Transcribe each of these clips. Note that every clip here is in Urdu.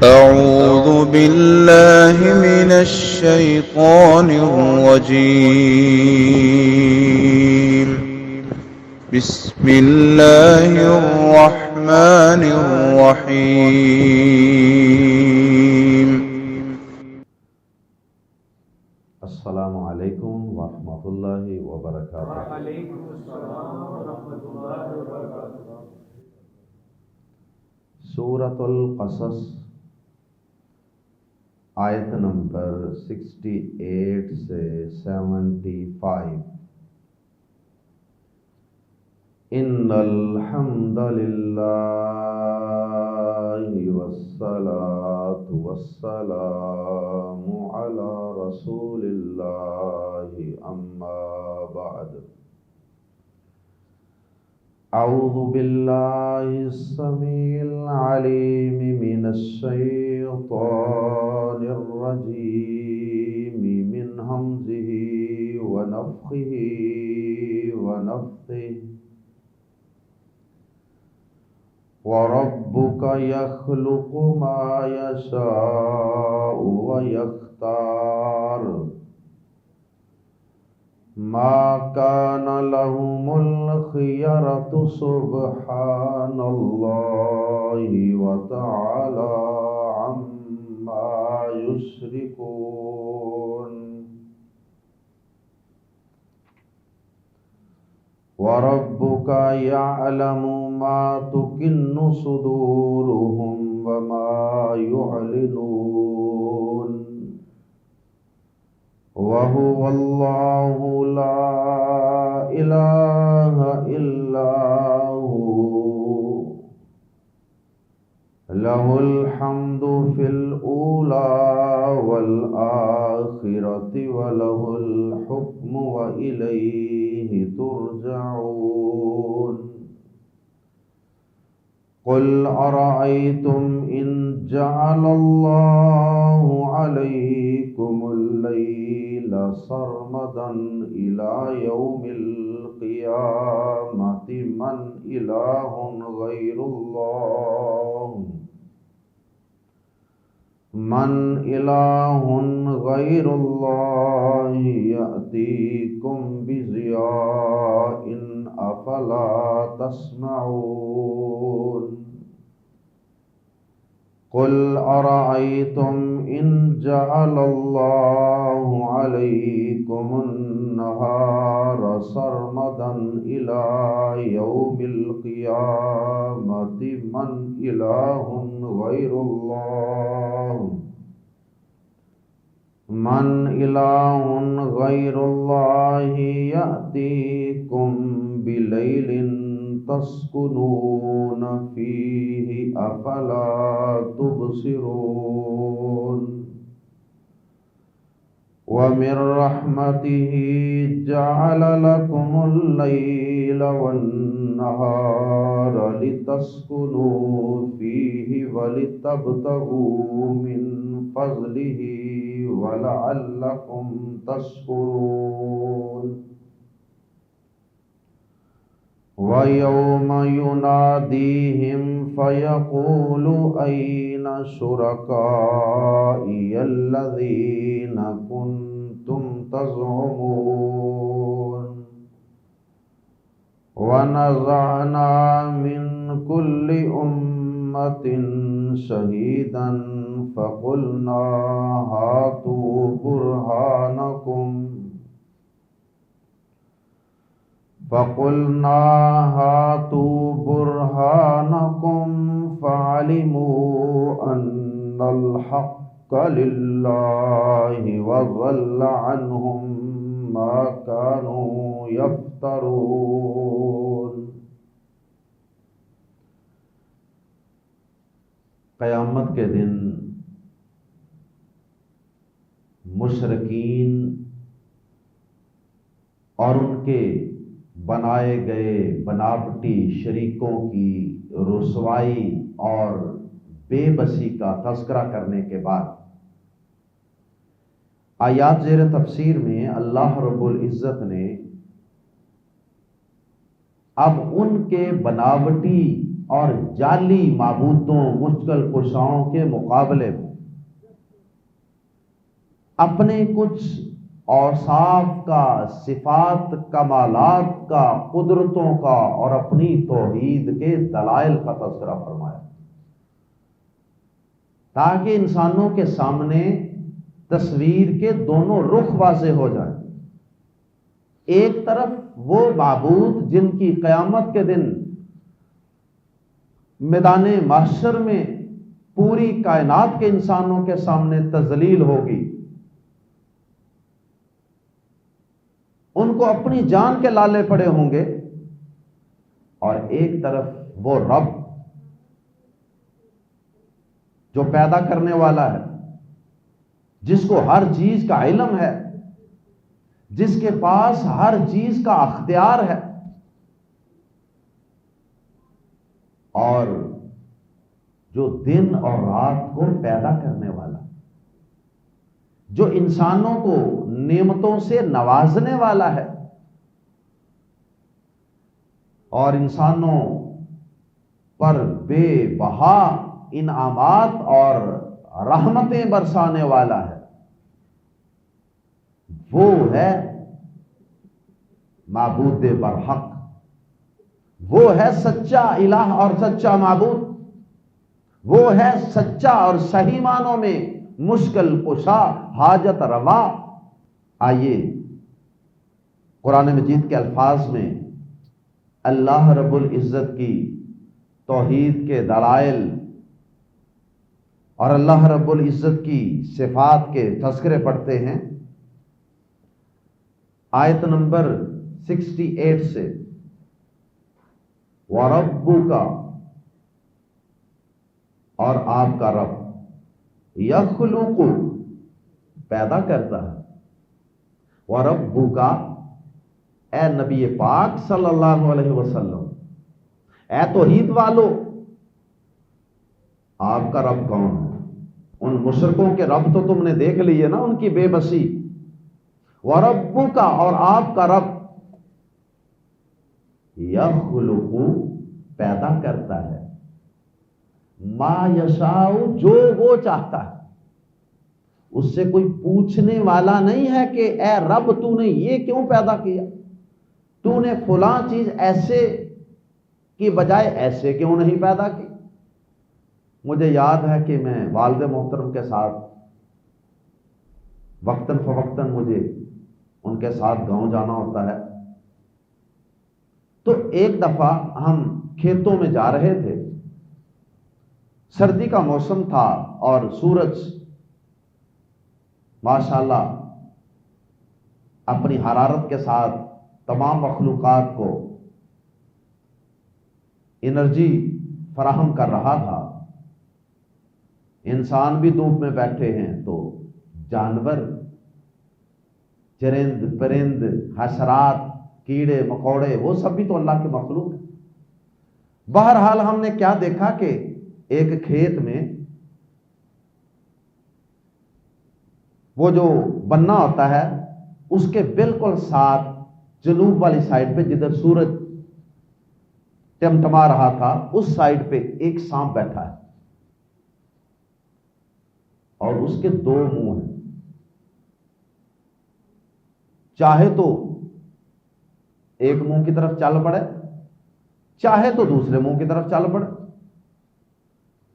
أعوذ بالله من الشيطان الرجيم. بسم الله الرحمن الرحيم. السلام علیکم ورحمۃ اللہ وبرکاتہ۔ وعلیکم السلام ورحمۃ اللہ وبرکاتہ۔ سورۃ القصص آیت نمبر 68 سے 75۔ ان الحمد للہ والصلاة والسلام علی رسول اللہ اما بعد۔ اعوذ باللہ السمیع العلیم من الشیطان الرجیم من ہمزہ ونفخہ ونفثہ۔ وَرَبُّكَ يَخْلُقُ مَا يَشَاءُ وَيَخْتَارُ مَا كَانَ لَهُمُ الْخِيَرَةُ سُبْحَانَ اللَّهِ وَتَعَالَى عَمَّا يُشْرِكُونَ۔ وَرَبُّكَ يَعْلَمُ مَا تُكِنُّ صُدُورُهُمْ وَمَا يُعْلِنُونَ وَهُوَ اللَّهُ لَا إِلَٰهَ إِلَّا هُوَ لَهُ الْحَمْدُ فِي الْأُولَى وَالْآخِرَةِ وَلَهُ الْحُكْمُ وَإِلَيْهِ تُرْجَعُونَ۔ قُلْ أَرَأَيْتُمْ إِنْ جَعَلَ اللَّهُ عَلَيْكُمُ اللَّيْلَ سَرْمَدًا إِلَى يَوْمِ الْقِيَامَةِ مَنْ إِلَٰهٌ غَيْرُ اللَّهِ يَأْتِيكُمْ بِضِيَاءٍ أَفَلَا تَسْمَعُونَ۔ قُلْ أَرَأَيْتُمْ إِنْ جَعَلَ اللَّهُ عَلَيْكُمُ النَّهَارَ سَرْمَدًا إِلَى يَوْمِ الْقِيَامَةِ مَنْ إِلَٰهٌ غَيْرُ اللَّهِ يَأْتِيكُمْ بِلَيْلٍ تَسْكُنُونَ فِيهِ أَفَلَا تُبْصِرُونَ۔ وَمِن رَّحْمَتِهِ جَعَلَ لَكُمُ اللَّيْلَ وَالنَّهَارَ لِتَسْكُنُوا فِيهِ وَلِتَبْتَغُوا مِن فَضْلِهِ وَلَعَلَّكُمْ تَشْكُرُونَ۔ وَيَوْمَ يُنَادِيهِمْ فَيَقُولُ أَيْنَ شُرَكَائِيَ الَّذِينَ كُنتُمْ تَزْعُمُونَ وَنَزَعْنَا مِنْ كُلِّ أُمَّةٍ شَهِيدًا فَقُلْنَا هَاتُوا برهانكم فعلموا أن الحق لله وضل عنهم ما كانوا يفترون۔ قیامت کے دن مشرکین اور ان کے بنائے گئے بناوٹی شریکوں کی رسوائی اور بے بسی کا تذکرہ کرنے کے بعد آیات زیر تفسیر میں اللہ رب العزت نے اب ان کے بناوٹی اور جعلی معبودوں مشکل کشاؤں کے مقابلے میں اپنے کچھ اوصاف کا، صفات کمالات کا، قدرتوں کا اور اپنی توحید کے دلائل کا تذکرہ فرمایا، تاکہ انسانوں کے سامنے تصویر کے دونوں رخ واضح ہو جائیں۔ ایک طرف وہ معبود جن کی قیامت کے دن میدان محشر میں پوری کائنات کے انسانوں کے سامنے تذلیل ہوگی، ان کو اپنی جان کے لالے پڑے ہوں گے، اور ایک طرف وہ رب جو پیدا کرنے والا ہے، جس کو ہر چیز کا علم ہے، جس کے پاس ہر چیز کا اختیار ہے، اور جو دن اور رات کو پیدا کرنے والا، جو انسانوں کو نعمتوں سے نوازنے والا ہے، اور انسانوں پر بے بہا انعامات اور رحمتیں برسانے والا ہے، وہ ہے معبود برحق، وہ ہے سچا الہ اور سچا معبود، وہ ہے سچا اور صحیح معنوں میں مشکل کشا، حاجت روا۔ آئیے قرآن مجید کے الفاظ میں اللہ رب العزت کی توحید کے دلائل اور اللہ رب العزت کی صفات کے تذکرے پڑھتے ہیں۔ آیت نمبر 68 سے، وَرَبُّكَ، اور آپ کا رب، یخلق، پیدا کرتا ہے، وَرَبُّكَ، اے نبی پاک صلی اللہ علیہ وسلم، اے توحید والو، آپ کا رب کون ہے؟ ان مشرکوں کے رب تو تم نے دیکھ لیے نا، ان کی بے بسی۔ وَرَبُّكَ، اور آپ کا رب، یخلق، پیدا کرتا ہے، ما یشاء، جو وہ چاہتا ہے۔ اس سے کوئی پوچھنے والا نہیں ہے کہ اے رب تو نے یہ کیوں پیدا کیا، تو نے فلاں چیز ایسے کی بجائے ایسے کیوں نہیں پیدا کی۔ مجھے یاد ہے کہ میں والد محترم کے ساتھ وقتاً فوقتاً مجھے ان کے ساتھ گاؤں جانا ہوتا ہے، تو ایک دفعہ ہم کھیتوں میں جا رہے تھے، سردی کا موسم تھا اور سورج ماشاءاللہ اپنی حرارت کے ساتھ تمام مخلوقات کو انرجی فراہم کر رہا تھا۔ انسان بھی دھوپ میں بیٹھے ہیں تو جانور، چرند پرند، حشرات، کیڑے مکوڑے، وہ سب بھی تو اللہ کے مخلوق ہیں۔ بہرحال ہم نے کیا دیکھا کہ ایک کھیت میں وہ جو بننا ہوتا ہے اس کے بالکل ساتھ جنوب والی سائڈ پہ جدھر سورج ٹمٹما رہا تھا، اس سائڈ پہ ایک سانپ بیٹھا ہے اور اس کے 2 منہ ہیں۔ چاہے تو ایک منہ کی طرف چل پڑے، چاہے تو دوسرے منہ کی طرف چل پڑے،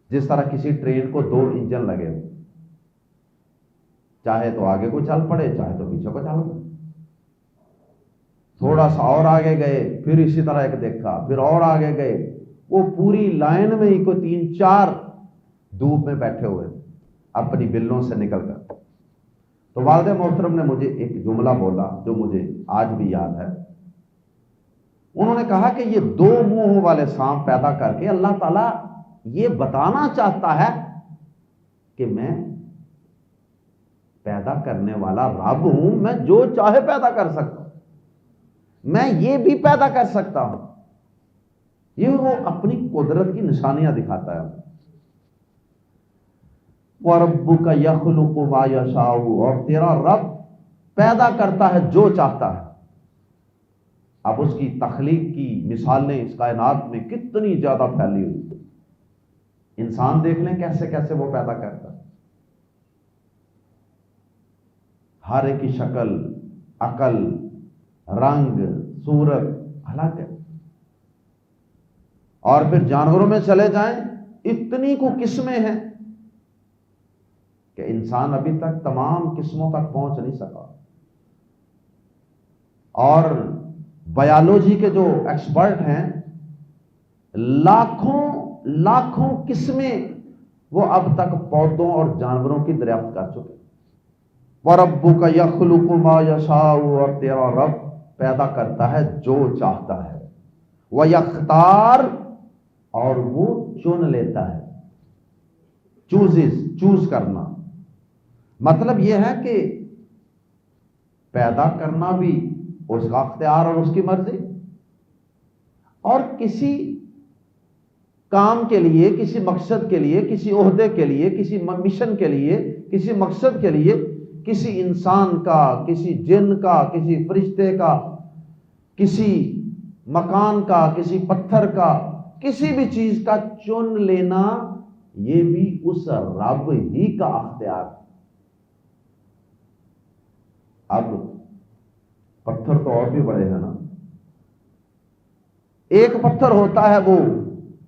جس طرح کسی ٹرین کو 2 انجن لگے ہو، چاہے تو آگے کو چل پڑے، چاہے تو پیچھے کو چل پڑے۔ تھوڑا سا اور آگے گئے، پھر اسی طرح ایک دیکھا، پھر اور آگے گئے، وہ پوری لائن میں ہی کوئی 3-4 دھوپ میں بیٹھے ہوئے اپنی بلوں سے نکل کر۔ تو والد محترم نے مجھے ایک جملہ بولا جو مجھے آج بھی یاد ہے۔ انہوں نے کہا کہ یہ 2 منہوں والے سانپ پیدا کر کے اللہ تعالیٰ یہ بتانا چاہتا ہے کہ میں پیدا کرنے والا رب ہوں، میں جو چاہے پیدا کر سکتا ہوں، میں یہ بھی پیدا کر سکتا ہوں۔ یہ وہ اپنی قدرت کی نشانیاں دکھاتا ہے۔ وَرَبُّكَ يَخْلُقُ مَا يَشَاءُ، اور تیرا رب پیدا کرتا ہے جو چاہتا ہے۔ اب اس کی تخلیق کی مثالیں اس کائنات میں کتنی زیادہ پھیلی ہوئی. انسان دیکھ لیں کیسے کیسے وہ پیدا کرتا ہے. ہر ایک کی شکل، عقل، رنگ، صورت الگ ہے. اور پھر جانوروں میں چلے جائیں، اتنی کو قسمیں ہیں کہ انسان ابھی تک تمام قسموں تک پہنچ نہیں سکا. اور بایولوجی کے جو ایکسپرٹ ہیں، لاکھوں قسمیں وہ اب تک پودوں اور جانوروں کی دریافت کر چکے. وَرَبُّكَ يَخْلُقُ مَا يَشَاءُ، اور تیرا رب پیدا کرتا ہے جو چاہتا ہے. وَيَخْتَارُ، اور وہ چن لیتا ہے. چوز کرنا مطلب یہ ہے کہ پیدا کرنا بھی اس کا اختیار اور اس کی مرضی، اور کسی کام کے لیے، کسی مقصد کے لیے، کسی عہدے کے لیے، کسی مشن کے لیے، کسی مقصد کے لیے کسی انسان کا، کسی جن کا، کسی فرشتے کا، کسی مکان کا، کسی پتھر کا، کسی بھی چیز کا چن لینا، یہ بھی اس رب ہی کا اختیار. اب پتھر تو اور بھی بڑے ہیں نا. ایک پتھر ہوتا ہے وہ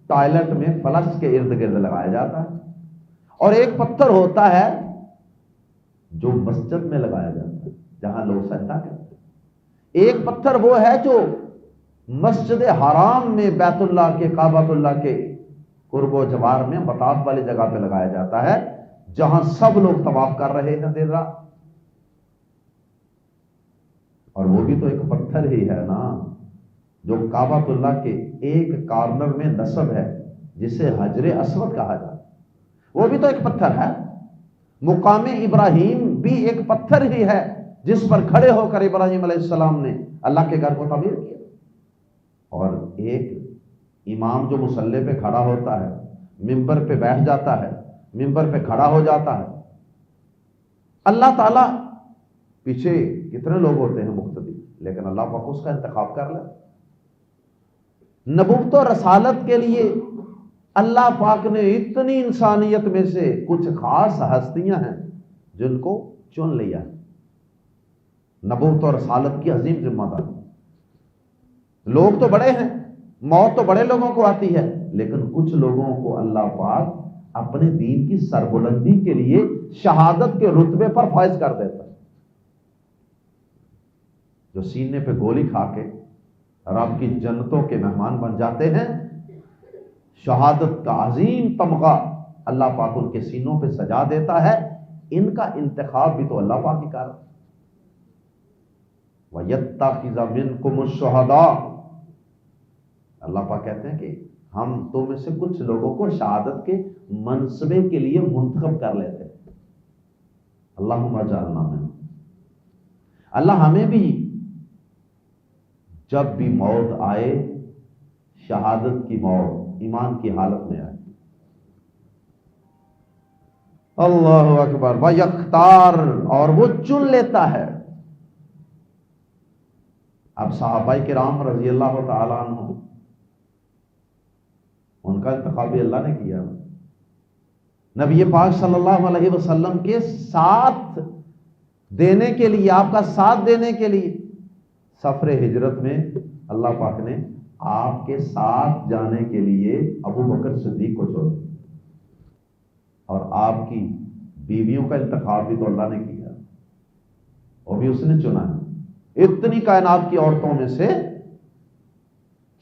ٹوائلٹ میں فلش کے ارد گرد لگایا جاتا ہے، اور ایک پتھر ہوتا ہے جو مسجد میں لگایا جاتا ہے جہاں لوگ سجدہ کرتے ہیں. ایک پتھر وہ ہے جو مسجد حرام میں، بیت اللہ کے، کعبۃ اللہ کے قرب و جوار میں مطاف والی جگہ پہ لگایا جاتا ہے جہاں سب لوگ طواف کر رہے ہیں دیر رات. اور وہ بھی تو ایک پتھر ہی ہے نا جو کعبۃ اللہ کے ایک کارنر میں نصب ہے، جسے حجر اسود کہا جاتا ہے. وہ بھی تو ایک پتھر ہے. مقام ابراہیم بھی ایک پتھر ہی ہے جس پر کھڑے ہو کر ابراہیم علیہ السلام نے اللہ کے گھر کو تعمیر کیا. اور ایک امام جو مصلی پہ کھڑا ہوتا ہے، ممبر پہ بیٹھ جاتا ہے، ممبر پہ کھڑا ہو جاتا ہے. اللہ تعالیٰ پیچھے کتنے لوگ ہوتے ہیں مقتدی، لیکن اللہ پاک اس کا انتخاب کر لے. نبوت و رسالت کے لیے اللہ پاک نے اتنی انسانیت میں سے کچھ خاص ہستیاں ہیں جن کو چن لیا ہے. نبوت و رسالت کی عظیم ذمہ داری. لوگ تو بڑے ہیں، موت تو بڑے لوگوں کو آتی ہے، لیکن کچھ لوگوں کو اللہ پاک اپنے دین کی سربلندی کے لیے شہادت کے رتبے پر فائز کر دیتا ہے. جو سینے پہ گولی کھا کے رب کی جنتوں کے مہمان بن جاتے ہیں، شہادت کا عظیم تمغہ اللہ پاک ان کے سینوں پہ سجا دیتا ہے. ان کا انتخاب بھی تو اللہ پاک ہی کر. وَيَتَّخِذَ مِنْكُمُ الشُّهَدَاءَ، اللہ پاک کہتے ہیں کہ ہم تو میں سے کچھ لوگوں کو شہادت کے منصبے کے لیے منتخب کر لیتے ہیں. اللہم اجعلنا منہم. اللہ ہمیں بھی جب بھی موت آئے، شہادت کی موت ایمان کی حالت میں آئے. اللہ اکبر. وَيَخْتَارُ، اور وہ چن لیتا ہے. اب صحابہ کرام رضی اللہ تعالیٰ عنہ، ان کا انتخاب بھی اللہ نے کیا. نبی پاک صلی اللہ علیہ وسلم کے ساتھ دینے کے لیے، آپ کا ساتھ دینے کے لیے سفر ہجرت میں اللہ پاک نے آپ کے ساتھ جانے کے لیے ابو بکر صدیق کو چنا. اور آپ کی بیویوں کا انتخاب بھی تو اللہ نے کیا، وہ بھی اس نے چنا ہے. اتنی کائنات کی عورتوں میں سے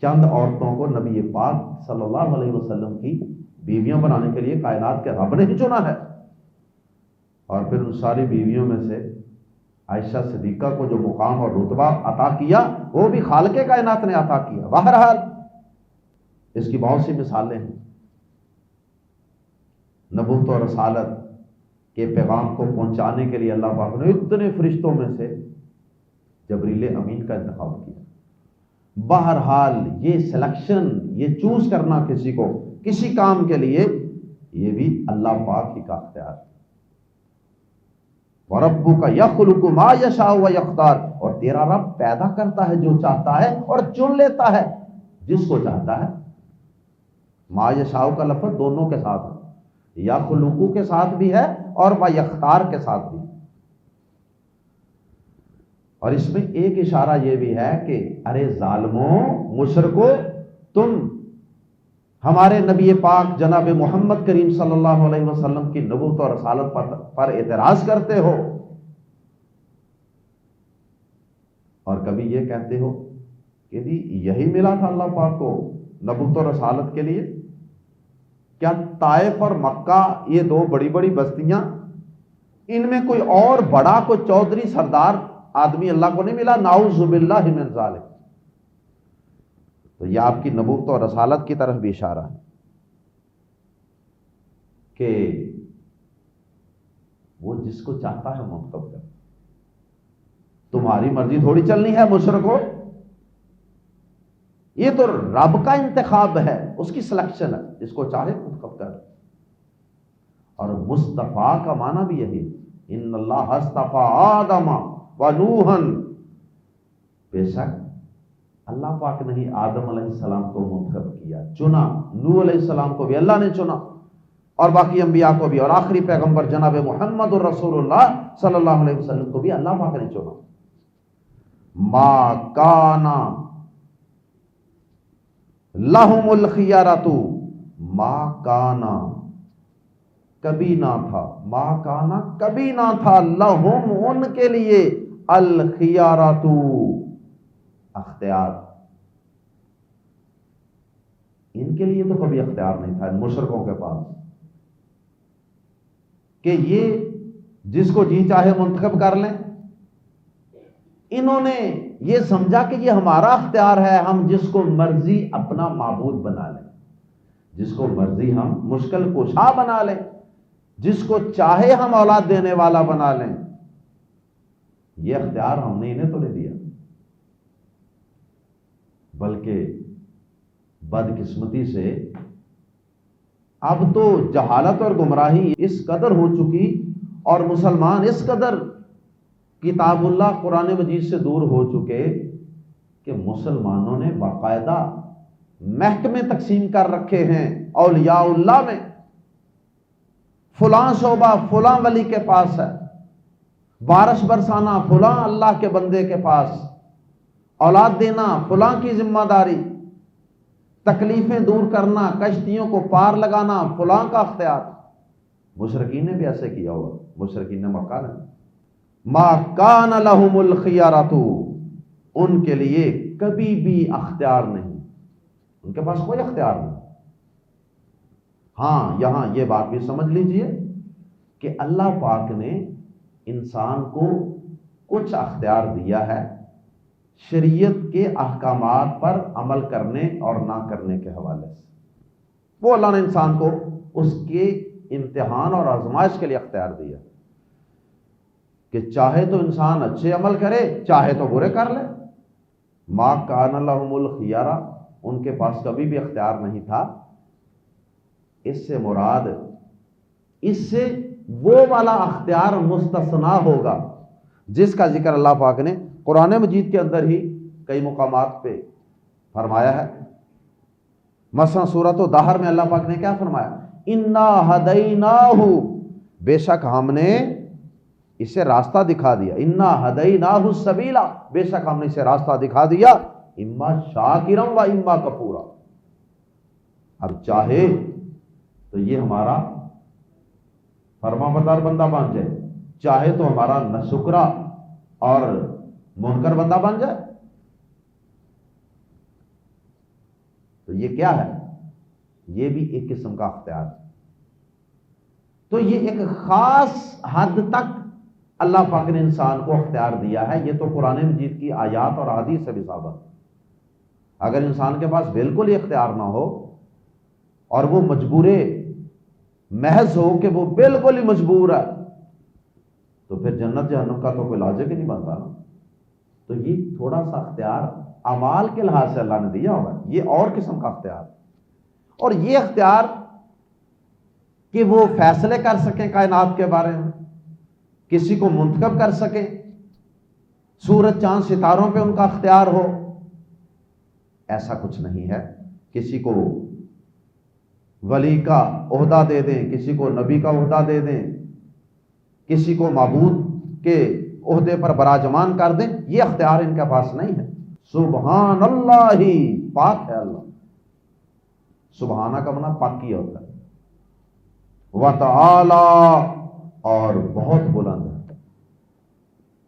چند عورتوں کو نبی پاک صلی اللہ علیہ وسلم کی بیویاں بنانے کے لیے کائنات کے رب نے ہی چنا ہے. اور پھر ان ساری بیویوں میں سے عائشہ صدیقہ کو جو مقام اور رتبہ عطا کیا، وہ بھی خالق کائنات نے عطا کیا. بہرحال اس کی بہت سی مثالیں ہیں. نبوت و رسالت کے پیغام کو پہنچانے کے لیے اللہ پاک نے اتنے فرشتوں میں سے جبریل امین کا انتخاب کیا. بہرحال یہ سلیکشن، یہ چوز کرنا کسی کو کسی کام کے لیے، یہ بھی اللہ پاک ہی کا اختیار ہے. وَرَبُّكَ يَخْلُقُ مَا يَشَاءُ وَيَخْتَارُ، اور تیرا رب پیدا کرتا ہے جو چاہتا ہے اور چن لیتا ہے جس کو چاہتا ہے۔ ما یشاء کا لفظ دونوں کے ساتھ ہے، یخلق کے ساتھ بھی ہے اور ما یختار کے ساتھ بھی۔ اور اس میں ایک اشارہ یہ بھی ہے کہ ارے ظالموں، مشرکو، تم ہمارے نبی پاک جناب محمد کریم صلی اللہ علیہ وسلم کی نبوت اور رسالت پر اعتراض کرتے ہو، اور کبھی یہ کہتے ہو کہ جی یہی ملا تھا اللہ پاک کو نبوت اور رسالت کے لیے؟ کیا طائف اور مکہ یہ دو بڑی بڑی بستیاں، ان میں کوئی اور بڑا کوئی چودھری سردار آدمی اللہ کو نہیں ملا؟ نعوذ باللہ من ذالک۔ تو یہ آپ کی نبوت اور رسالت کی طرف بھی اشارہ ہے کہ وہ جس کو چاہتا ہے منتخب کر، تمہاری مرضی تھوڑی چلنی ہے مشرکو، یہ تو رب کا انتخاب ہے، اس کی سلیکشن ہے، جس کو چاہے منتخب کر۔ اور مصطفیٰ کا معنی بھی یہی، ان اللہ اصطفیٰ آدم ونوحا، بے شک اللہ پاک نے ہی آدم علیہ السلام کو منتخب کیا، چنا۔ نوح علیہ السلام کو بھی اللہ نے چنا، اور باقی انبیاء کو بھی، اور آخری پیغمبر جناب محمد الرسول اللہ صلی اللہ علیہ وسلم کو بھی اللہ پاک نے چنا۔ ما کانا لہم الخیارۃ، ما کانا کبھی نہ تھا، ما کانا کبھی نہ تھا، لہم ان کے لیے، الخیارۃ اختیار، ان کے لیے تو کبھی اختیار نہیں تھا ان مشرکوں کے پاس کہ یہ جس کو جی چاہے منتخب کر لیں۔ انہوں نے یہ سمجھا کہ یہ ہمارا اختیار ہے، ہم جس کو مرضی اپنا معبود بنا لیں، جس کو مرضی ہم مشکل کشا بنا لیں، جس کو چاہے ہم اولاد دینے والا بنا لیں، یہ اختیار ہم نے انہیں تو نہیں دیا۔ بلکہ بدقسمتی سے اب تو جہالت اور گمراہی اس قدر ہو چکی، اور مسلمان اس قدر کتاب اللہ قرآن مجید سے دور ہو چکے کہ مسلمانوں نے باقاعدہ محکمے تقسیم کر رکھے ہیں اولیاء اللہ میں، فلاں شعبہ فلاں ولی کے پاس ہے، بارش برسانا فلاں اللہ کے بندے کے پاس، اولاد دینا فلاں کی ذمہ داری، تکلیفیں دور کرنا، کشتیوں کو پار لگانا فلاں کا اختیار۔ مشرکین نے بھی ایسے کیا ہوا، مشرکین مکہ نے۔ ما کان لہم الخیارۃ، ان کے لیے کبھی بھی اختیار نہیں، ان کے پاس کوئی اختیار نہیں۔ ہاں یہاں یہ بات بھی سمجھ لیجئے کہ اللہ پاک نے انسان کو کچھ اختیار دیا ہے شریعت کے احکامات پر عمل کرنے اور نہ کرنے کے حوالے سے، وہ اللہ نے انسان کو اس کے امتحان اور آزمائش کے لیے اختیار دیا کہ چاہے تو انسان اچھے عمل کرے، چاہے تو برے کر لے۔ ما کان لہم الخیارہ، ان کے پاس کبھی بھی اختیار نہیں تھا۔ اس سے مراد، اس سے وہ والا اختیار مستثنا ہوگا جس کا ذکر اللہ پاک نے قرآن مجید کے اندر ہی کئی مقامات پہ فرمایا ہے۔ مثلا سورۃ الدہر میں اللہ پاک نے کیا فرمایا؟ انا ہدیناہ، بے شک ہم نے اسے راستہ دکھا دیا، انا ہدیناہ السبیلا، بے شک ہم نے اسے راستہ دکھا دیا، اما شاکرا و اما کفورا۔ اب چاہے تو یہ ہمارا فرما بردار بندہ بن جائے، چاہے تو ہمارا ناشکرا اور منکر بندہ بن جائے۔ تو یہ کیا ہے؟ یہ بھی ایک قسم کا اختیار ہے۔ تو یہ ایک خاص حد تک اللہ پاک نے انسان کو اختیار دیا ہے، یہ تو قرآن مجید کی آیات اور احادیث سے بھی ثابت۔ اگر انسان کے پاس بالکل ہی اختیار نہ ہو اور وہ مجبور محض ہو کہ وہ بالکل ہی مجبور ہے، تو پھر جنت جہنم کا تو کوئی لاجک ہی نہیں بنتا نا۔ تو یہ تھوڑا سا اختیار اعمال کے لحاظ سے اللہ نے دیا ہوگا، یہ اور قسم کا اختیار۔ اور یہ اختیار کہ وہ فیصلے کر سکیں کائنات کے بارے میں، کسی کو منتخب کر سکیں، سورج چاند ستاروں پہ ان کا اختیار ہو، ایسا کچھ نہیں ہے۔ کسی کو ولی کا عہدہ دے دیں، کسی کو نبی کا عہدہ دے دیں، کسی کو معبود کے عہدے پر براجمان کر دیں، یہ اختیار ان کے پاس نہیں ہے۔ سبحان اللہ، پاک ہے اللہ۔ سبحانہ کا معنی پاکی ہوتا ہے، وتعالی، اور بہت بلند ہے،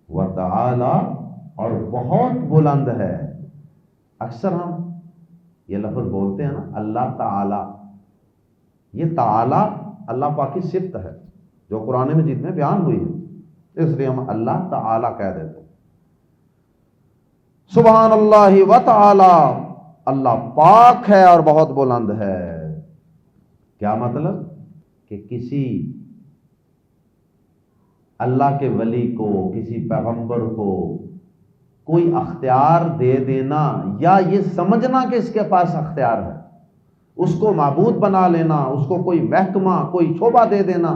وتعالی، اور بہت بلند ہے۔ اکثر ہم یہ لفظ بولتے ہیں نا، اللہ تعالی، یہ تعالی اللہ پاک کی صفت ہے جو قرآن مجید میں بیان ہوئی ہے، اس لیے ہم اللہ تعالی کہہ دیتے ہیں۔ سبحان اللہ وتعالی، اللہ پاک ہے اور بہت بلند ہے۔ کیا مطلب؟ کہ کسی اللہ کے ولی کو، کسی پیغمبر کو کوئی اختیار دے دینا یا یہ سمجھنا کہ اس کے پاس اختیار ہے، اس کو معبود بنا لینا، اس کو کوئی محکمہ، کوئی شعبہ دے دینا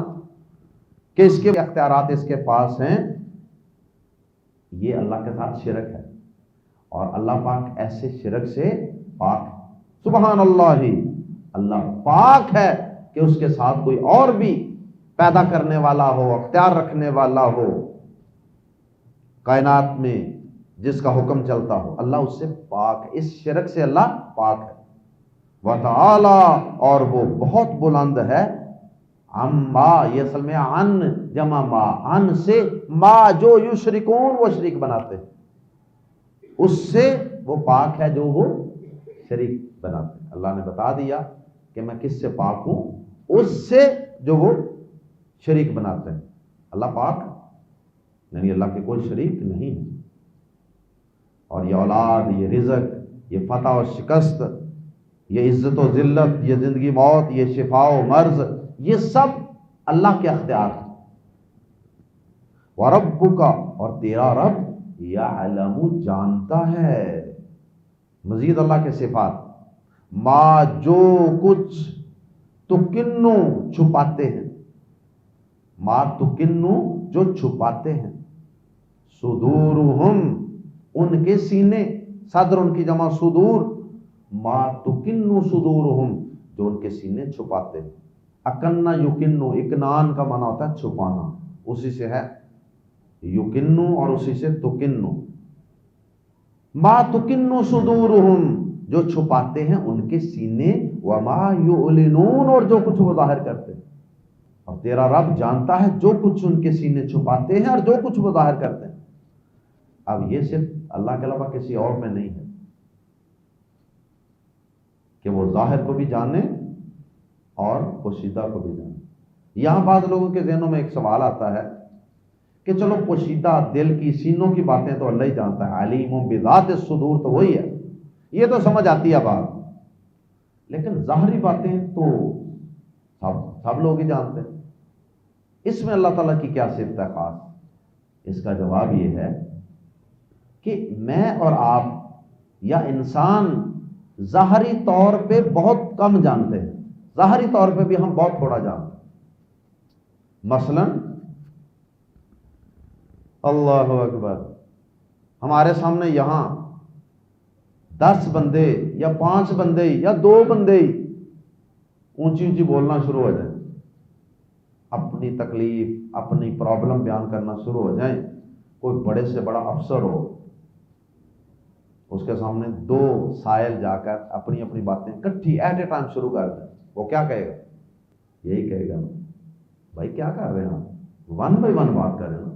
کہ اس کے اختیارات اس کے پاس ہیں، یہ اللہ کے ساتھ شرک ہے، اور اللہ پاک ایسے شرک سے پاک ہے۔ سبحان اللہ، اللہ پاک ہے کہ اس کے ساتھ کوئی اور بھی پیدا کرنے والا ہو، اختیار رکھنے والا ہو، کائنات میں جس کا حکم چلتا ہو، اللہ اس سے پاک ہے، اس شرک سے اللہ پاک ہے۔ وتعالی، اور وہ بہت بلند ہے، عما، یہ اصل میں عن جمع ما، عن سے ما جو یشرکون، وہ شریک بناتے ہیں، اس سے وہ پاک ہے جو وہ شریک بناتے ہیں۔ اللہ نے بتا دیا کہ میں کس سے پاک ہوں، اس سے جو وہ شریک بناتے ہیں۔ اللہ پاک، یعنی اللہ کے کوئی شریک نہیں ہے، اور یہ اولاد، یہ رزق، یہ فتح و شکست، یہ عزت و ذلت، یہ زندگی موت، یہ شفا و مرض، یہ سب اللہ کے اختیار ہیں۔ وَرَبُّكَ، اور تیرا رب، یعلم، جانتا ہے، مزید اللہ کے صفات، ما، جو کچھ، تکنو، چھپاتے ہیں، ما تکنو، جو چھپاتے ہیں، صدورہم، ان کے سینے، صدر ان کی جمع صدور، ما تکنو صدورہم، جو ان کے سینے چھپاتے ہیں۔ اکنہ یکنو، اکنان کا معنی ہوتا ہے چھپانا، اسی سے ہے یکنو اور اسی سے تکنو۔ ما تکنو صدورہم، جو چھپاتے ہیں ان کے سینے، وما یعلنون، اور جو کچھ وہ ظاہر کرتے ہیں۔ اور تیرا رب جانتا ہے جو کچھ ان کے سینے چھپاتے ہیں اور جو کچھ وہ ظاہر کرتے ہیں۔ اب یہ صرف اللہ کے علاوہ کسی اور میں نہیں ہے کہ وہ ظاہر کو بھی جانے اور پوشیدہ کو بھی جانے۔ یہاں بعض لوگوں کے ذہنوں میں ایک سوال آتا ہے کہ چلو پوشیدہ دل کی، سینوں کی باتیں تو اللہ ہی جانتا ہے، علیم بذات الصدور تو وہی ہے، یہ تو سمجھ آتی ہے بات، لیکن ظاہری باتیں تو سب لوگ ہی جانتے ہیں، اس میں اللہ تعالیٰ کی کیا صفت ہے خاص؟ اس کا جواب یہ ہے کہ میں اور آپ یا انسان ظاہری طور پہ بہت کم جانتے ہیں، ظاہری طور پہ بھی ہم بہت تھوڑا جانتے ہیں۔ مثلا اللہ اکبر، ہمارے سامنے یہاں 10 بندے یا 5 بندے یا 2 بندے اونچی اونچی بولنا شروع ہو جائیں، اپنی تکلیف، اپنی پرابلم بیان کرنا شروع ہو جائیں، کوئی بڑے سے بڑا افسر ہو، اس کے سامنے 2 سائل جا کر اپنی اپنی باتیں کٹھی ایٹ اے ٹائم شروع کر دیں، وہ کیا کہے گا؟ یہی کہے گا، بھائی کیا کر رہے ہیں آپ؟ 1 بائی 1 بات کریں نا،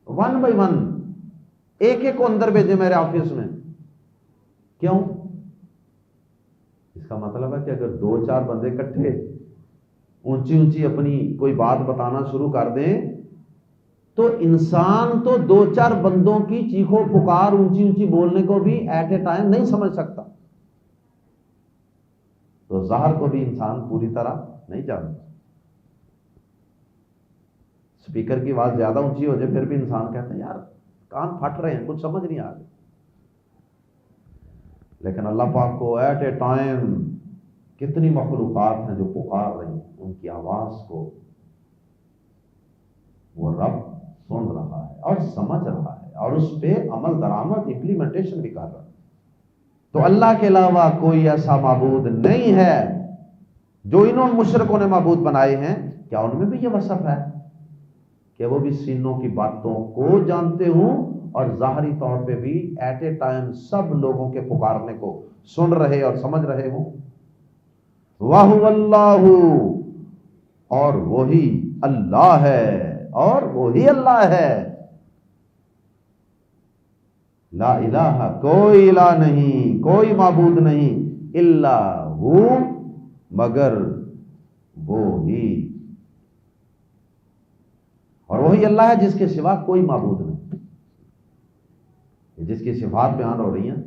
1 بائی 1، ایک ایک کو اندر بھیجے میرے آفس میں۔ کیوں؟ اس کا مطلب ہے کہ اگر 2-4 بندے اکٹھے اونچی اونچی اپنی کوئی بات بتانا شروع کر دیں تو انسان تو 2-4 بندوں کی چیخو پکار اونچی اونچی بولنے کو بھی ایٹ اے ٹائم نہیں سمجھ سکتا، تو ظاہر کو بھی انسان پوری طرح نہیں جانتا۔ اسپیکر کی آواز زیادہ اونچی ہو جائے پھر بھی انسان کہتا ہے یار کان پھٹ رہے ہیں، کچھ سمجھ نہیں آ رہا، لیکن اللہ پاک کو ایٹ اے ٹائم کتنی مخلوقات ہیں جو پکار رہی ہیں، ان کی آواز کو اور سمجھ رہا ہے اور اس پہ عمل درآمد امپلیمنٹیشن بھی کر رہا ہے۔ تو اللہ کے علاوہ کوئی ایسا معبود نہیں ہے۔ جو انہوں مشرکوں نے معبود بنائے ہیں، کیا ان میں بھی یہ وصف ہے کہ وہ بھی سینوں کی باتوں کو جانتے ہوں اور ظاہری طور پہ بھی ایٹ اے ٹائم سب لوگوں کے پکارنے کو سن رہے اور سمجھ رہے ہوں؟ وَهُوَ اللَّهُ، اور وہی اللہ ہے، اور وہی اللہ ہے۔ لا الہ، کوئی الہ نہیں، کوئی معبود نہیں، الا ہو، مگر وہی، اور وہی اللہ ہے جس کے سوا کوئی معبود نہیں۔ جس کی صفات بیان ہو رہی ہیں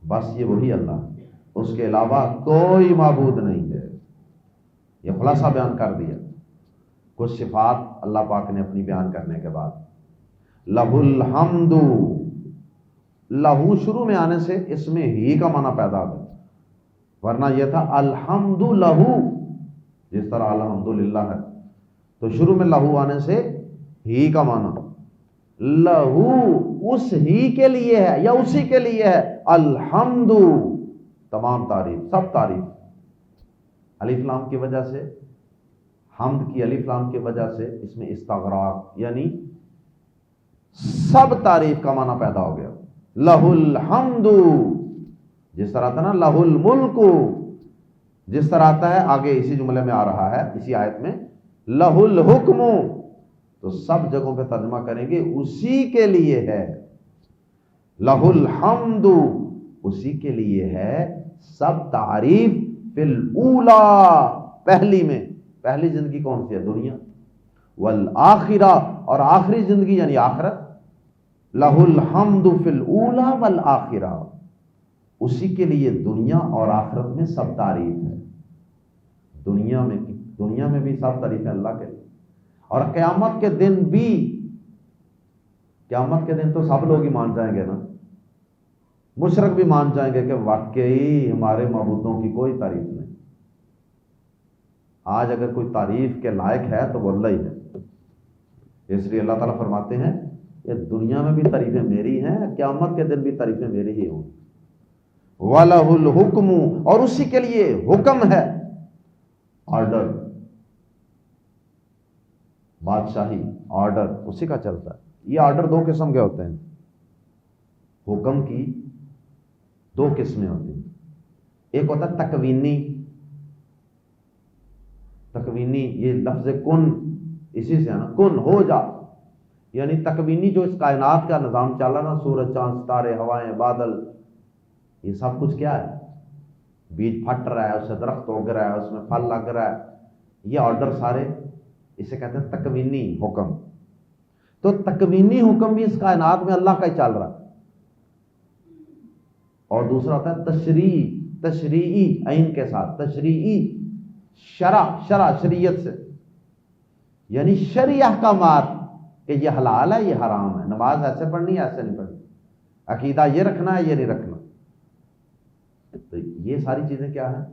بس یہ وہی اللہ، اس کے علاوہ کوئی معبود نہیں ہے۔ یہ خلاصہ بیان کر دیا کچھ صفات اللہ پاک نے اپنی بیان کرنے کے بعد۔ لہ الحمد، لہو شروع میں آنے سے اس میں ہی کا معنی پیدا ہو گیا، ورنہ یہ تھا الحمد لہو، جس طرح الحمدللہ ہے، تو شروع میں لہو آنے سے ہی کا معنی، لہو اس ہی کے لیے ہے یا اسی کے لیے ہے، الحمد تمام تعریف، سب تعریف، الف لام کی وجہ سے، حمد کی الف لام کی وجہ سے اس میں استغراق یعنی سب تعریف کا معنی پیدا ہو گیا۔ لہ الحمد، جس طرح آتا نا لہ الملک، جس طرح آتا ہے آگے اسی جملے میں آ رہا ہے اسی آیت میں لہ الحکم، تو سب جگہوں پہ ترجمہ کریں گے اسی کے لیے ہے۔ لہ الحمد، اسی کے لیے ہے سب تعریف، فی الاولا، پہلی میں، پہلی زندگی کون سی ہے؟ دنیا، والآخرہ، اور آخری زندگی یعنی آخرت، لہ الحمد فی الاولا والآخرہ، اسی کے لیے دنیا اور آخرت میں سب تعریف ہے۔ دنیا میں بھی سب تعریف ہے اللہ کے لیے، اور قیامت کے دن بھی، قیامت کے دن تو سب لوگ ہی مان جائیں گے نا، مشرک بھی مان جائیں گے کہ واقعی ہمارے معبودوں کی کوئی تعریف نہیں۔ آج اگر کوئی تعریف کے لائق ہے تو وہ اللہ ہی ہے، اس لیے اللہ تعالیٰ فرماتے ہیں کہ دنیا میں بھی تعریفیں میری ہیں، قیامت کے دن بھی تعریفیں میری ہی ہوں۔ وَلَهُ الْحُكْمُ، اور اسی کے لیے حکم ہے، آرڈر، بادشاہی، آرڈر اسی کا چلتا ہے۔ یہ آرڈر دو قسم کے ہوتے ہیں، حکم کی دو قسمیں ہوتی ہیں، ایک ہوتا ہے تکوینی، تکوینی یہ لفظ کن اسی سے ہے نا، کن ہو جا، یعنی تکوینی جو اس کائنات کا نظام چل رہا نا، سورج چاند ستارے ہوائیں بادل، یہ سب کچھ کیا ہے؟ بیج پھٹ رہا ہے، اس سے درخت اگ رہا ہے، اس میں پھل لگ رہا ہے، یہ آرڈر سارے اسے کہتے ہیں تکوینی حکم۔ تو تکوینی حکم بھی اس کائنات میں اللہ کا ہی چل رہا ہے، اور دوسرا ہوتا ہے تشریعی، تشریعی عین کے ساتھ، تشریعی شرع، شریعت سے، یعنی شرعی احکامات کہ یہ حلال ہے یہ حرام ہے، نماز ایسے پڑھنی ہے ایسے نہیں پڑھنی، عقیدہ یہ رکھنا ہے یہ نہیں رکھنا، تو یہ ساری چیزیں کیا ہیں؟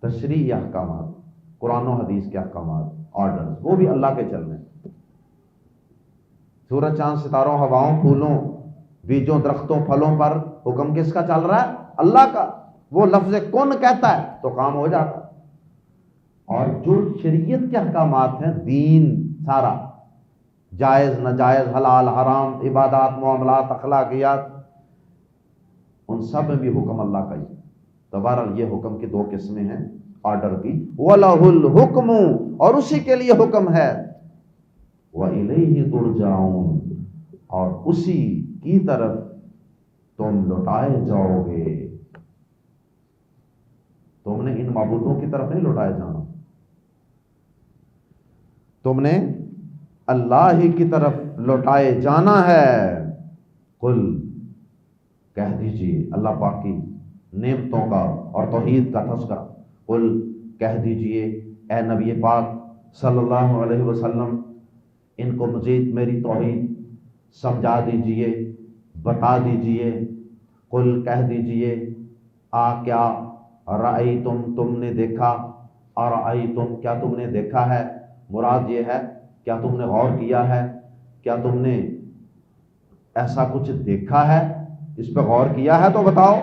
تشریعی احکامات، قرآن و حدیث کے احکامات، آرڈر، وہ بھی اللہ کے چلنے۔ سورج چاند ستاروں ہواؤں پھولوں بیجوں درختوں پھلوں پر حکم کس کا چل رہا ہے؟ اللہ کا۔ وہ لفظ کن کہتا ہے تو کام ہو جاتا ہے۔ اور جو شریعت کے احکامات ہیں، دین سارا، جائز ناجائز، حلال حرام، عبادات معاملات اخلاقیات، ان سب میں بھی حکم اللہ کا ہی۔ تو بہرحال یہ حکم کی دو قسمیں ہیں آرڈر کی، وَلَهُ الْحُكْمُ، اور اسی کے لیے حکم ہے، وَإِلَيْهِ تُرْجَعُونَ، اور اسی کی طرف تم لوٹائے جاؤ گے۔ تم نے ان معبودوں کی طرف نہیں لوٹائے جانا، تم نے اللہ ہی کی طرف لوٹائے جانا ہے۔ قل، کہہ دیجئے، اللہ پاک کی نعمتوں کا اور توحید کا تذکرہ، قل کہہ دیجئے اے نبی پاک صلی اللہ علیہ وسلم، ان کو مزید میری توحید سمجھا دیجئے، بتا دیجئے۔ قل کہہ دیجئے، کیا رأیتم، تم نے دیکھا، ارأیتم، کیا تم نے دیکھا ہے، مراد یہ ہے کیا تم نے غور کیا ہے کیا تم نے ایسا کچھ دیکھا ہے، اس پہ غور کیا ہے تو بتاؤ.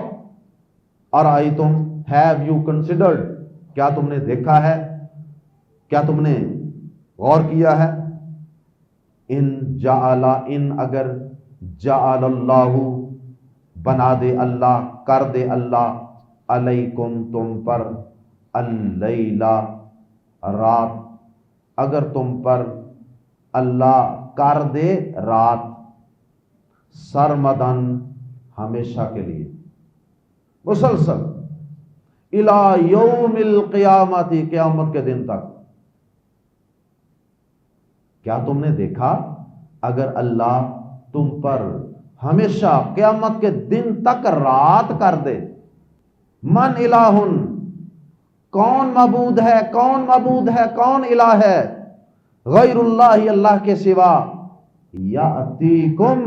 اور آئی تم، ہیو یو کنسیڈرڈ، کیا تم نے دیکھا ہے، کیا تم نے غور کیا ہے. ان جعل، ان اگر، جعل اللہ، بنا دے اللہ، کر دے اللہ، علیکم تم پر، اللیل رات، اگر تم پر اللہ کر دے رات، سرمدن ہمیشہ کے لیے، مسلسل، الی یوم القیامت، قیامت کے دن تک. کیا تم نے دیکھا اگر اللہ تم پر ہمیشہ قیامت کے دن تک رات کر دے. من الہ، کون معبود ہے، کون معبود ہے، کون الہ ہے، غیر اللہ، اللہ کے سوا، یاتیکم،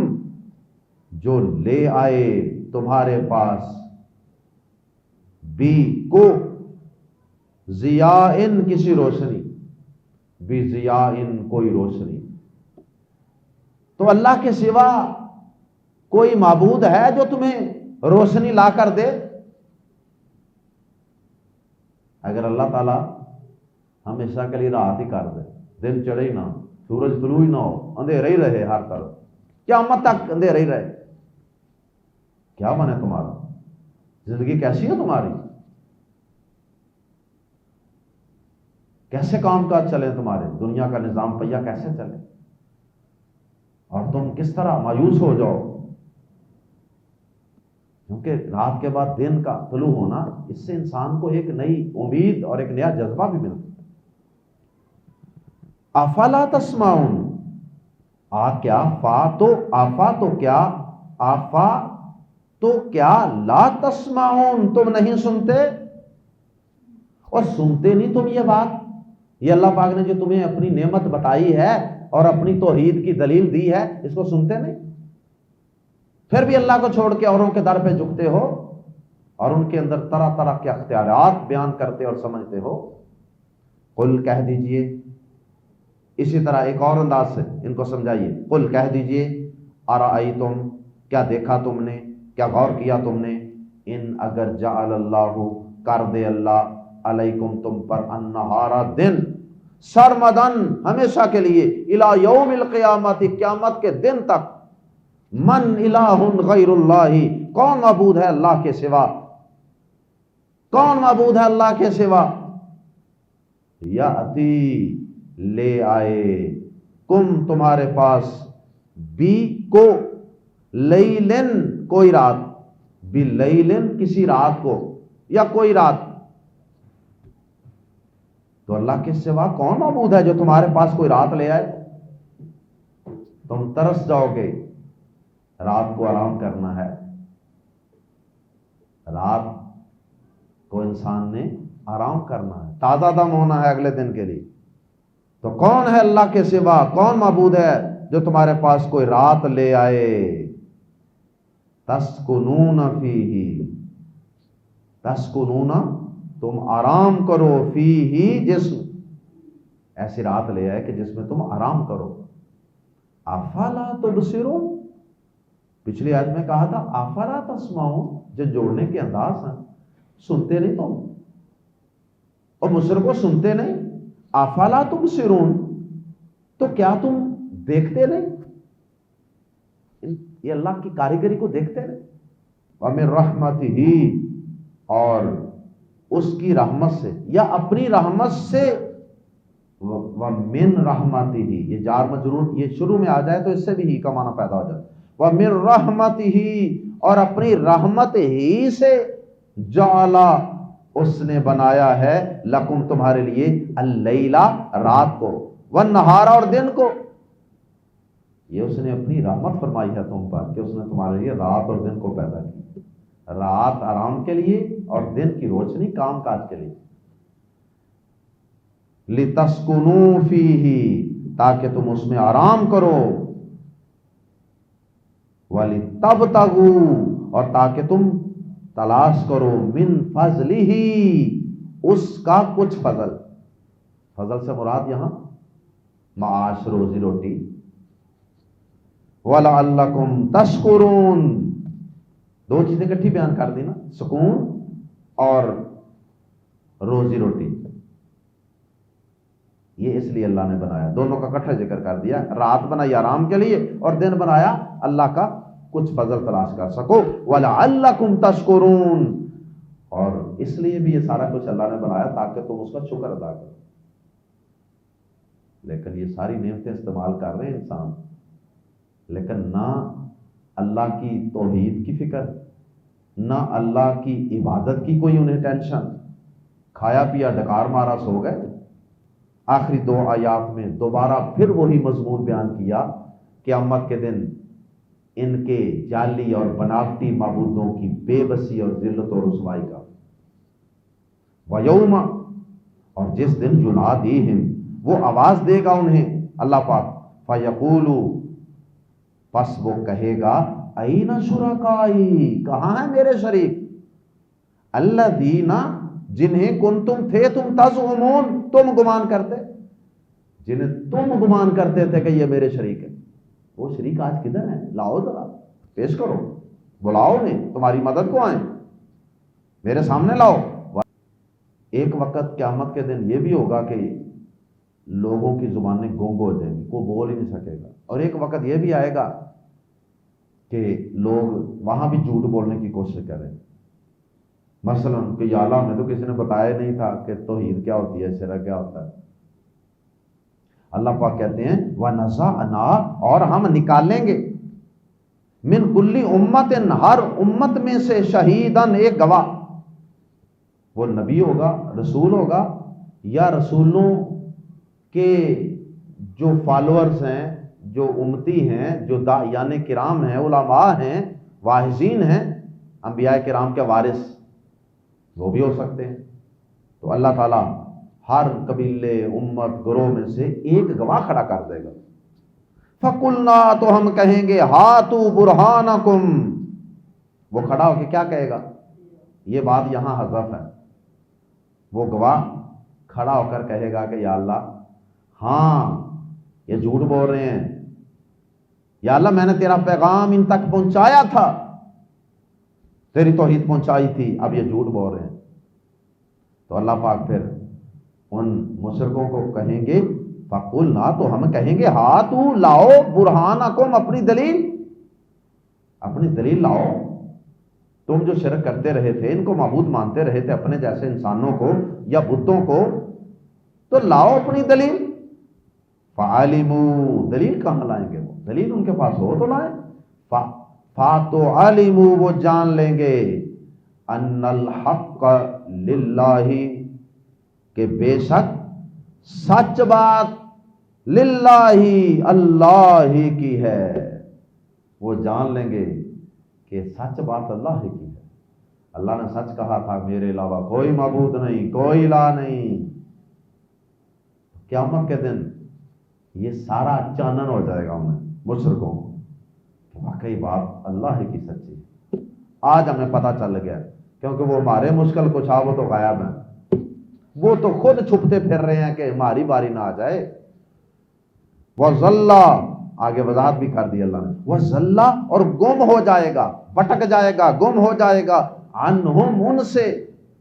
جو لے آئے تمہارے پاس، بی کو، ضیاءن، کسی روشنی، بی ضیاءن، کوئی روشنی. تو اللہ کے سوا کوئی معبود ہے جو تمہیں روشنی لا کر دے؟ اگر اللہ تعالیٰ ہمیشہ کے لیے رات ہی کر دے، دن چڑھے ہی نہ، سورج طلوع ہی نہ ہو، اندھیرا ہی رہے ہر طرف، قیامت تک اندھیرا ہی رہے، کیا من ہے تمہارا؟ زندگی کیسی ہے تمہاری؟ کیسے کام کاج چلے تمہارے؟ دنیا کا نظام پہیہ کیسے چلے؟ اور تم کس طرح مایوس ہو جاؤ، کیونکہ رات کے بعد دن کا طلوع ہونا، اس سے انسان کو ایک نئی امید اور ایک نیا جذبہ بھی ملتا. افلا تسمعون، کیا آفا تو کیا، آفا تو کیا، لا تسمعون، تم نہیں سنتے. اور سنتے نہیں تم یہ بات، یہ اللہ پاک نے جو تمہیں اپنی نعمت بتائی ہے اور اپنی توحید کی دلیل دی ہے، اس کو سنتے نہیں. پھر بھی اللہ کو چھوڑ کے اوروں کے در پہ جھکتے ہو اور ان کے اندر طرح طرح کے اختیارات بیان کرتے اور سمجھتے ہو. قل، کہہ دیجئے، اسی طرح ایک اور انداز سے ان کو سمجھائیے. قل، کہہ دیجئے، ارأیتم، کیا دیکھا تم نے، کیا غور کیا تم نے، ان اگر جعل اللہ، کر دے اللہ، علیکم تم پر، النہار، دن، سرمدن، ہمیشہ کے لیے، الی یوم القیامت، قیامت کے دن تک، من الہ غیر اللہ، کون معبود ہے اللہ کے سوا، کون معبود ہے اللہ کے سوا، یاتی، لے آئے، کم، تمہارے پاس، بی کو، لیلن، کوئی رات، بی لیلن، کسی رات کو، یا کوئی رات. تو اللہ کے سوا کون معبود ہے جو تمہارے پاس کوئی رات لے آئے؟ تم ترس جاؤ گے، رات کو آرام کرنا ہے، رات کو انسان نے آرام کرنا ہے، تازہ دم ہونا ہے اگلے دن کے لیے. تو کون ہے اللہ کے سوا، کون معبود ہے جو تمہارے پاس کوئی رات لے آئے؟ تسکنون فیہ، تسکنون، تم آرام کرو، فیہ، جسم، ایسی رات لے آئے کہ جس میں تم آرام کرو. افلا تبصرون، پچھلی آیت میں کہا تھا افلا تسمعون، جو جوڑنے کے انداز ہیں. سنتے نہیں تم، اور مصر کو سنتے نہیں. افلا تبصرون، تو کیا تم دیکھتے نہیں؟ یہ اللہ کی کاریگری کو دیکھتے نہیں. وَمِن رَحْمَتِهِ، اور اس کی رحمت سے، یا اپنی رحمت سے. وَمِن رَحْمَتِهِ، یہ جار مجرور یہ شروع میں آ جائے تو اس سے بھی ہی کا معنی پیدا ہو جائے. وَمِن رَحْمَتِهِ، اور اپنی رحمت ہی سے، جعل، اس نے بنایا ہے، لکم، تمہارے لیے، اللیلہ، رات کو، والنہار، اور دن کو. یہ اس نے اپنی رحمت فرمائی ہے تم پر کہ اس نے تمہارے لیے رات اور دن کو پیدا کی. رات آرام کے لیے اور دن کی روشنی کام کاج کے لیے. لِتَسْكُنُوا فِيهِ، تاکہ تم اس میں آرام کرو. وَلِتَبْتَغُوا، اور تاکہ تم تلاش کرو، من فضلہ، اس کا کچھ فضل. فضل سے مراد یہاں معاش، روزی روٹی، وَلَعَلَّكُمْ تَشْكُرُونَ، دو چیزیں اکٹھی بیان کر دی نا، سکون اور روزی روٹی. یہ اس لیے اللہ نے بنایا، دونوں کا اکٹھا ذکر کر دیا. رات بنائی آرام کے لیے اور دن بنایا اللہ کا کچھ فضل تلاش کر سکو. وَلَعَلَّكُمْ تَشْكُرُونَ، اور اس لیے بھی یہ سارا کچھ اللہ نے بنایا تاکہ تم اس کا شکر ادا کرو. لیکن یہ ساری نعمتیں استعمال کر رہے ہیں انسان، لیکن نہ اللہ کی توحید کی فکر، نہ اللہ کی عبادت کی کوئی انہیں ٹینشن. کھایا پیا ڈکار مارا سو گئے. آخری دو آیات میں دوبارہ پھر وہی مضمون بیان کیا، قیامت کے دن ان کے جعلی اور بناوٹی معبودوں کی بے بسی اور ذلت و رسوائی کا. وَيَوْمَ، اور جس دن يُنَادِيهِمْ، وہ آواز دے گا انہیں اللہ پاک. فَيَقُولُ، پس وہ کہے گا اَيْنَ شُرَكَائِي، کہاں ہیں میرے شریک؟ الَّذِينَ، جنہیں کنتم تھے تم تزعمون، تم گمان کرتے، جنہیں تم گمان کرتے تھے کہ یہ میرے شریک ہے. وہ شریک آج کدھر ہیں؟ لاؤ ذرا پیش کرو، بلاؤ انہیں، تمہاری مدد کو آئیں، میرے سامنے لاؤ. ایک وقت قیامت کے دن یہ بھی ہوگا کہ لوگوں کی زبانیں گونگ ہو جائیں گی، کوئی بول ہی نہیں سکے گا. اور ایک وقت یہ بھی آئے گا کہ لوگ وہاں بھی جھوٹ بولنے کی کوشش کریں. مثلا کہ یا اللہ ہمیں تو کسی نے بتایا نہیں تھا کہ توحید کیا ہوتی ہے، شرک کیا ہوتا ہے. اللہ پاک کہتے ہیں وَنَزَعْنَا، اور ہم نکالیں گے، من کلی امت، ہر امت میں سے شہیدن، ایک گواہ. وہ نبی ہوگا، رسول ہوگا، یا رسولوں کے جو فالوورز ہیں، جو امتی ہیں، جو داعیان کرام ہیں، علماء ہیں، واعظین ہیں، انبیاء کرام کے وارث، وہ بھی ہو سکتے ہیں. تو اللہ تعالیٰ ہر قبیلے، امت، گروہ میں سے ایک گواہ کھڑا کر دے گا. فَقُلْنَا، تو ہم کہیں گے ہاتوا برہانکم. وہ کھڑا ہو کے کیا کہے گا؟ یہ بات یہاں حذف ہے. وہ گواہ کھڑا ہو کر کہے گا کہ یا اللہ ہاں یہ جھوٹ بول رہے ہیں، یا اللہ میں نے تیرا پیغام ان تک پہنچایا تھا، تیری توحید پہنچائی تھی، اب یہ جھوٹ بول رہے ہیں. تو اللہ پاک پھر ان مشرکوں کو کہیں گے فَقُلْنَا، تو ہم کہیں گے ہاتوا، لاؤ، برہانکم، اپنی دلیل، اپنی دلیل لاؤ. تم جو شرک کرتے رہے تھے، ان کو معبود مانتے رہے تھے، اپنے جیسے انسانوں کو یا بتوں کو، تو لاؤ اپنی دلیل. فَعَلِمُوا، دلیل کہاں لائیں گے؟ وہ دلیل ان کے پاس ہو تو لائیں. فَعَلِمُوا، وہ جان لیں گے، أَنَّ الْحَقَّ لِلَّهِ، کہ بے شک سچ بات للہ، اللہ ہی کی ہے. وہ جان لیں گے کہ سچ بات اللہ ہی کی ہے. اللہ نے سچ کہا تھا، میرے علاوہ کوئی معبود نہیں، کوئی الہ نہیں. قیامت کے دن یہ سارا چانن ہو جائے گا انہیں مشرکوں کو کہ واقعی بات اللہ ہی کی سچی ہے. آج ہمیں پتہ چل گیا، کیونکہ وہ ہمارے مشکل کچھ وہ تو غائب ہیں، وہ تو خود چھپتے پھر رہے ہیں کہ ہماری باری نہ آ جائے. وَظَلَّ، آگے وضاحت بھی کر دی اللہ نے، وَظَلَّ، اور گم ہو جائے گا، بھٹک جائے گا، گم ہو جائے گا، عنہم، ان سے،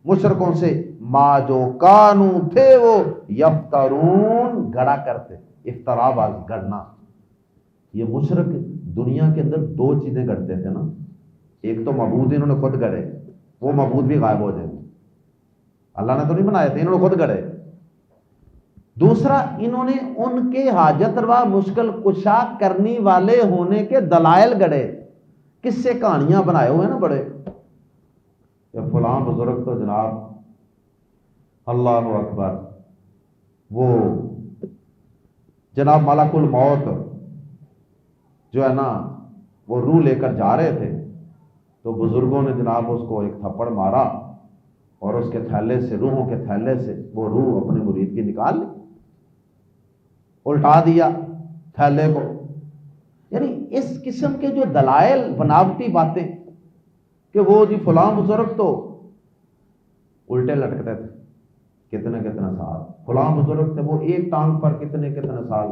مشرکوں سے، ما جو کانو، تھے وہ، یفترون، گڑا کرتے. افترا باز گڑنا. یہ مشرک دنیا کے اندر دو چیزیں گڑتے تھے نا، ایک تو معبود انہوں نے خود گڑے، وہ معبود بھی غائب ہو جائے، اللہ نے تو نہیں بنائے تھے، انہوں نے خود گڑے. دوسرا، انہوں نے ان کے حاجت روا مشکل کشا کرنے والے ہونے کے دلائل گڑے، کس سے کہانیاں بنائے ہوئے نا بڑے، کہ فلاں بزرگ تو جناب اللہ اکبر، وہ جناب ملک الموت جو ہے نا، وہ روح لے کر جا رہے تھے، تو بزرگوں نے جناب اس کو ایک تھپڑ مارا اور اس کے تھیلے سے، روحوں کے تھیلے سے وہ روح اپنے مرید کی نکال لی، الٹا دیا تھیلے کو. یعنی اس قسم کے جو دلائل، بناوٹی باتیں کہ وہ جی فلاں بزرگ تو الٹے لٹکتے تھے کتنے کتنے سال، فلاں بزرگ تھے وہ ایک ٹانگ پر کتنے کتنے سال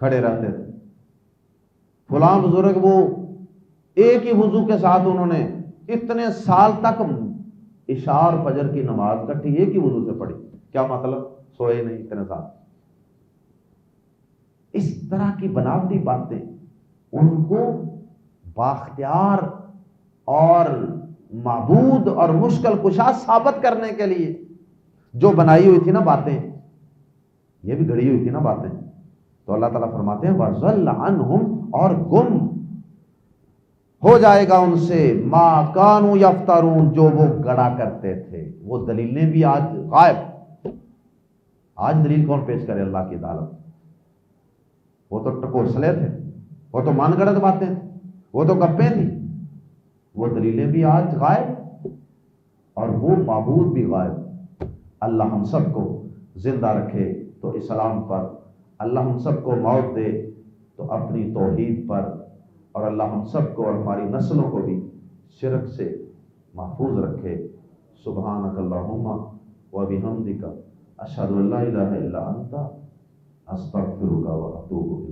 کھڑے رہتے تھے. فلاں بزرگ وہ ایک ہی وضو کے ساتھ انہوں نے اتنے سال تک عشاء اور فجر کی نماز کٹھی ایک ہی وضو سے پڑھی. کیا مطلب؟ سوئے نہیں اتنے سال. اس طرح کی بناوٹی باتیں ان کو بااختیار اور معبود اور مشکل کشا ثابت کرنے کے لیے جو بنائی ہوئی تھی نا باتیں، یہ بھی گھڑی ہوئی تھی نا باتیں، تو اللہ تعالیٰ فرماتے ہیں وَضَلَّ عَنْهُمْ، اور گم ہو جائے گا ان سے ما کانوا یفترون، جو وہ گڑا کرتے تھے. وہ دلیلیں بھی آج غائب. آج دلیل کون پیش کرے اللہ کی عدالت؟ وہ تو ٹکوسلے تھے، وہ تو من گڑت باتیں تھیں، وہ تو گپیں تھیں. وہ دلیلیں بھی آج غائب اور وہ معبود بھی غائب. اللہ ہم سب کو زندہ رکھے تو اسلام پر، اللہ ہم سب کو موت دے تو اپنی توحید پر، اور اللہ ہم سب کو اور ہماری نسلوں کو بھی شرک سے محفوظ رکھے. سبحانک اللہم و بحمدک اشہد ان لا الہ الا انت استغفرک و اتوب الیک.